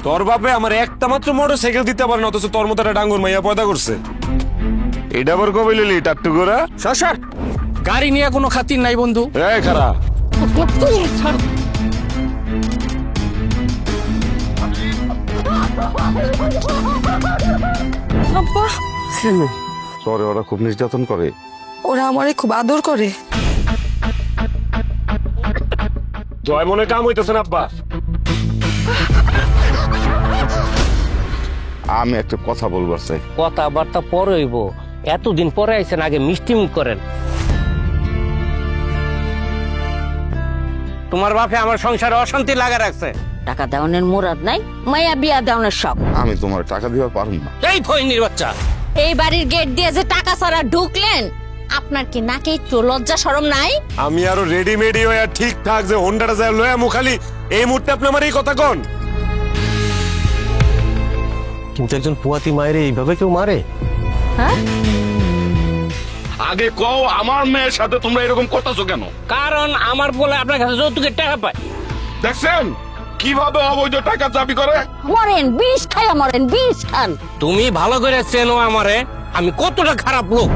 তোর বাপে আমার একটা মাত্র মোটরসাইকেল দিতে পারে না, অথচ তোর মতো একটা ডাঙ্গুর মাইয়া পয়দা করছে। এটা আবার কবে লিলি টাট্টু গোরা? সর, গাড়ি নিয়ে কোনো খাতির নাই বন্ধু। এই খারা আব্বা, তোরে ওরা খুব নির্যাতন করে। ওরা আমারে খুব আদর করে। জয় মনে কাম হইতেছে না আব্বা। আমি একটা কথা বলবার চাই। কথাবার্তা পরে হইব, এতদিন পরে আইছেন, আগে মিষ্টি মুখ করেন। তোমার বাপে আমার সংসারে অশান্তি লাগা রাখছে। টাকা দেওয়ানের মুরাদ নাই, মাইয়া বিয়া দেওয়ানের শখ। আমি তোমার টাকা দিবার পারুম না। এই ফইনির বাচ্চা, এই বাড়ির গেট দিয়ে যে টাকা ছাড়া ঢুকলেন, আপনার কি নাকি একটু লজ্জা শরম নাই? আমি আরো রেডিমেডি হয়ে ঠিকঠাক যে হোন্ডাটা যায় লয়া মুখালি এই মুহূর্তে আপনি আমার এই কথা কন। কিন্তু একজন পুয়াতি মায়ের এইভাবে কেউ মারে? হ্যাঁ, আগে কও আমার মেয়ের সাথে তোমরা এরকম করতেছো কেন? কারণ আমার বলে আপনার কাছে যৌতুকের টাকা পায়। দেখছেন কিভাবে অবৈধ টাকা দাবি করে? মরেন, বিষ খাইয়া মরেন, বিষ খান। তুমি ভালো করে চেনো আমারে, আমি কতটা খারাপ লোক।